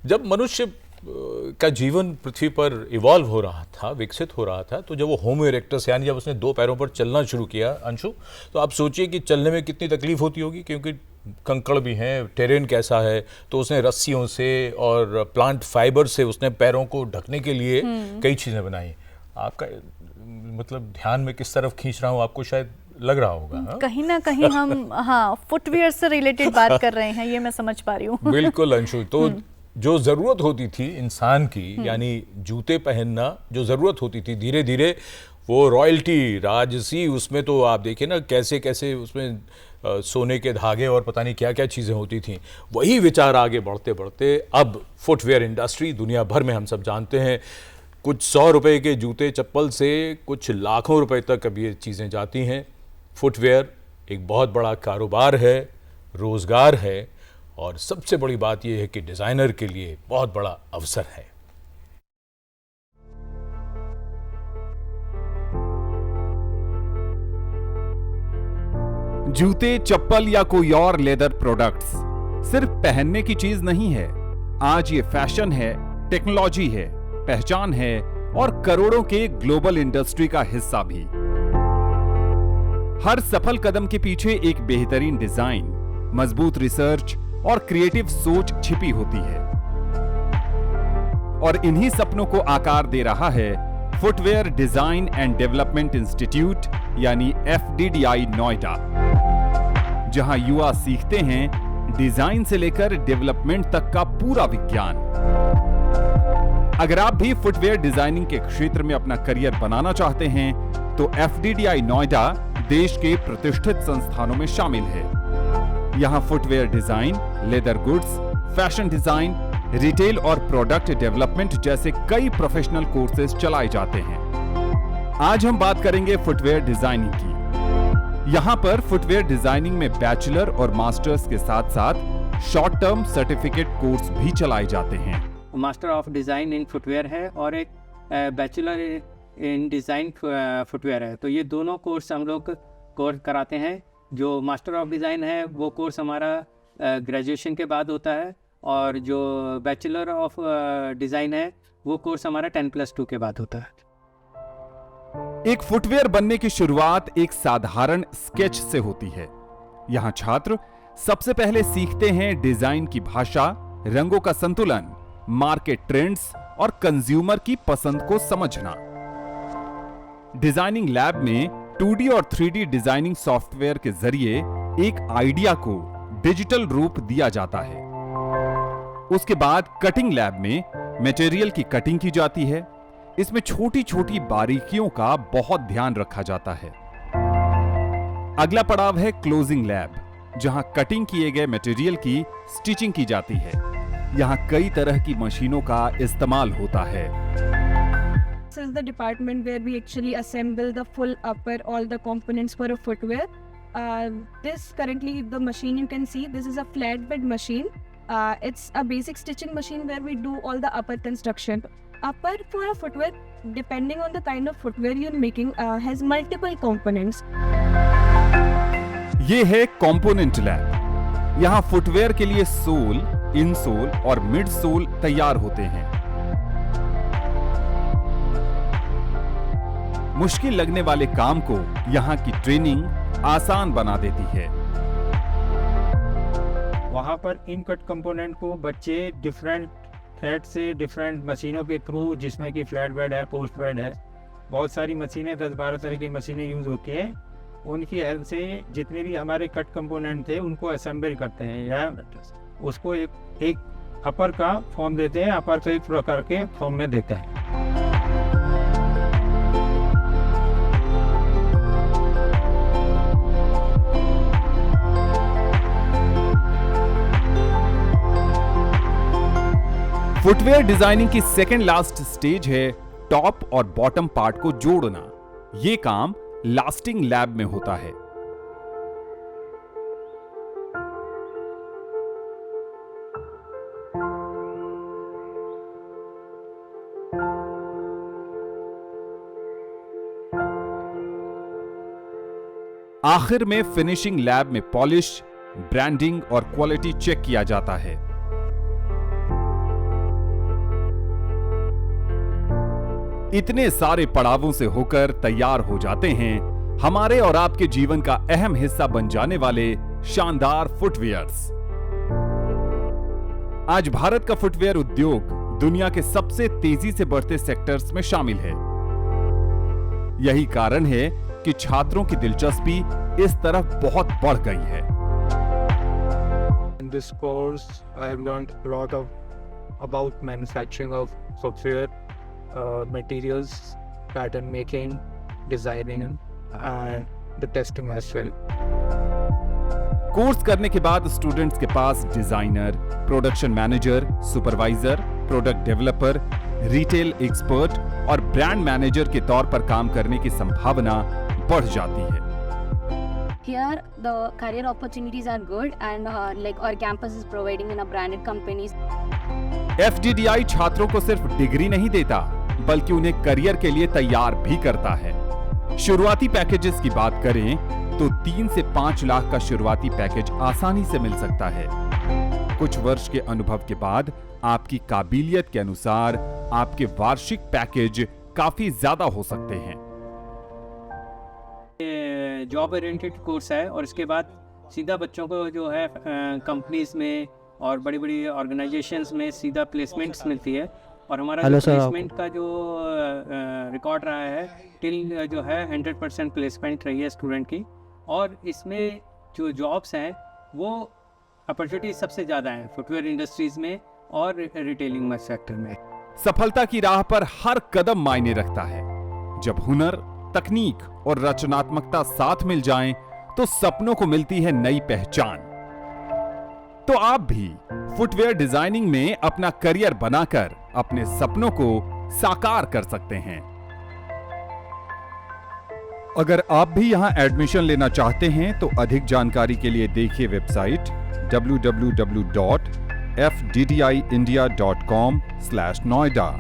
जब मनुष्य का जीवन पृथ्वी पर इवॉल्व हो रहा था, विकसित हो रहा था, तो जब वो होमो इरेक्टस यानी जब उसने 2 पैरों पर चलना शुरू किया अंशु, तो आप सोचिए कि चलने में कितनी तकलीफ होती होगी, क्योंकि कंकड़ भी हैं, टेरेन कैसा है। तो उसने रस्सियों से और प्लांट फाइबर से उसने पैरों को ढकने के लिए कई चीज़ें बनाई। आपका मतलब ध्यान में किस तरफ खींच रहा हूँ आपको शायद लग रहा होगा। हाँ? कहीं ना कहीं हम फुटवियर से रिलेटेड बात कर रहे हैं, ये मैं समझ पा रही हूँ। बिल्कुल अंशु, तो जो ज़रूरत होती थी इंसान की, यानी जूते पहनना जो ज़रूरत होती थी, धीरे धीरे वो रॉयल्टी राजसी, उसमें तो आप देखिए ना कैसे कैसे उसमें सोने के धागे और पता नहीं क्या क्या चीज़ें होती थी। वही विचार आगे बढ़ते बढ़ते अब फुटवेयर इंडस्ट्री दुनिया भर में हम सब जानते हैं, कुछ 100 रुपए के जूते चप्पल से कुछ लाखों रुपए तक अब ये चीज़ें जाती हैं। फुटवेयर एक बहुत बड़ा कारोबार है, रोज़गार है, और सबसे बड़ी बात यह है कि डिज़ाइनर के लिए बहुत बड़ा अवसर है। जूते, चप्पल या कोई और लेदर प्रोडक्ट्स सिर्फ पहनने की चीज नहीं है। आज ये फैशन है, टेक्नोलॉजी है, पहचान है और करोड़ों के ग्लोबल इंडस्ट्री का हिस्सा भी। हर सफल कदम के पीछे एक बेहतरीन डिजाइन, मजबूत रिसर्च और क्रिएटिव सोच छिपी होती है, और इन्हीं सपनों को आकार दे रहा है footwear design and development institute यानी FDDI नोएडा, जहां युवा सीखते हैं डिजाइन से लेकर डेवलपमेंट तक का पूरा विज्ञान। अगर आप भी फुटवेयर डिजाइनिंग के क्षेत्र में अपना करियर बनाना चाहते हैं तो FDDI नोएडा देश के प्रतिष्ठित संस्थानों में शामिल है। यहां footwear design, leather goods, fashion design, retail और प्रोडक्ट डेवलपमेंट जैसे कई प्रोफेशनल कोर्सेज चलाए जाते हैं। आज हम बात करेंगे फुटवेयर डिजाइनिंग की। यहां पर फुटवेयर डिजाइनिंग में बैचलर और मास्टर्स के साथ साथ शॉर्ट टर्म सर्टिफिकेट कोर्स भी चलाए जाते हैं। Master of design in footwear है और एक बैचलर इन डिज़ाइन फुटवेयर है। तो ये दोनों कोर्स हम लोग कोर्स कराते हैं। जो मास्टर ऑफ डिज़ाइन है वो कोर्स हमारा ग्रेजुएशन के बाद होता है, और जो बैचलर ऑफ डिज़ाइन है वो कोर्स हमारा 10+2 के बाद होता है। एक फुटवेयर बनने की शुरुआत एक साधारण स्केच से होती है। यहां छात्र सबसे पहले सीखते हैं डिजाइन की भाषा, रंगों का संतुलन, मार्केट ट्रेंड्स और कंज्यूमर की पसंद को समझना। डिजाइनिंग लैब में 2D और 3D डिजाइनिंग सॉफ्टवेयर के जरिए एक आइडिया को डिजिटल रूप दिया जाता है। उसके बाद कटिंग लैब में मटेरियल की कटिंग की जाती है। इसमें छोटी छोटी बारीकियों का बहुत ध्यान रखा जाता है। अगला पड़ाव है क्लोजिंग लैब, जहां कटिंग किए गए मटेरियल की स्टिचिंग की जाती है। यहां कई तरह की मशीनों का इस्तेमाल होता है। This is the department where we actually assemble the full upper, all the components for a footwear. This currently the machine you can see, this is a flatbed machine. It's a basic stitching machine where we do all the upper construction. Upper for a footwear, depending on the kind of footwear you're making, has multiple components. ये है component lab. यहाँ footwear के लिए soul, insole और mid soul तैयार होते हैं। मुश्किल लगने वाले काम को यहाँ की ट्रेनिंग आसान बना देती है। वहाँ पर इन कट कंपोनेंट को बच्चे डिफरेंट थ्रेड से डिफरेंट मशीनों के थ्रू, जिसमें कि फ्लैट बेड है, पोस्ट बेड है, बहुत सारी मशीनें 10-12 तरह की मशीनें यूज़ होती हैं। उनकी हेल्प से जितने भी हमारे कट कंपोनेंट थे उनको असेंबल करते हैं या उसको एक अपर का फॉर्म देते हैं, अपर को एक प्रकार के फॉर्म में देते हैं। फुटवेयर डिजाइनिंग की सेकेंड लास्ट स्टेज है टॉप और बॉटम पार्ट को जोड़ना। यह काम लास्टिंग लैब में होता है। आखिर में फिनिशिंग लैब में पॉलिश, ब्रांडिंग और क्वालिटी चेक किया जाता है। इतने सारे पड़ावों से होकर तैयार हो जाते हैं हमारे और आपके जीवन का अहम हिस्सा बन जाने वाले शानदार फुटवियर्स। आज भारत का फुटवियर उद्योग दुनिया के सबसे तेजी से बढ़ते सेक्टर्स में शामिल है। यही कारण है कि छात्रों की दिलचस्पी इस तरफ बहुत बढ़ गई है। In this course, I have learned a lot about manufacturing of footwear, materials, pattern making, designing, and the testing as well. Course करने के बाद स्टूडेंट्स के पास designer, production manager, supervisor, product developer, retail expert और brand manager के तौर पर काम करने की संभावना बढ़ जाती है। Here the career opportunities are good and like our campus is providing in a branded companies. FDDI छात्रों को सिर्फ डिग्री नहीं देता बल्कि उन्हें करियर के लिए तैयार भी करता है। शुरुआती पैकेजेस की बात करें तो 3 से 5 लाख का शुरुआती पैकेज आसानी से मिल सकता है। कुछ वर्ष के अनुभव के बाद आपकी काबिलियत के अनुसार आपके वार्षिक पैकेज काफी ज्यादा हो सकते हैं। जॉब ओरिएंटेड कोर्स है और इसके बाद सीधा बच्चों को जो है कंपनीज में और बड़ी बड़ी ऑर्गेनाइजेशंस में सीधा प्लेसमेंट्स मिलती है। और हमारा जो प्लेसमेंट का जो रिकॉर्ड रहा है टिल जो है 100% प्लेसमेंट रही है स्टूडेंट की। और इसमें जो जॉब्स हैं वो अपॉर्चुनिटी सबसे ज़्यादा है फुटवेयर इंडस्ट्रीज में और रिटेलिंग सेक्टर में। सफलता की राह पर हर कदम मायने रखता है। जब हुनर, तकनीक और रचनात्मकता साथ मिल जाएं, तो सपनों को मिलती है नई पहचान। तो आप भी फुटवेयर डिजाइनिंग में अपना करियर बनाकर अपने सपनों को साकार कर सकते हैं। अगर आप भी यहां एडमिशन लेना चाहते हैं तो अधिक जानकारी के लिए देखिए वेबसाइट www.fddiindia.com/Noida।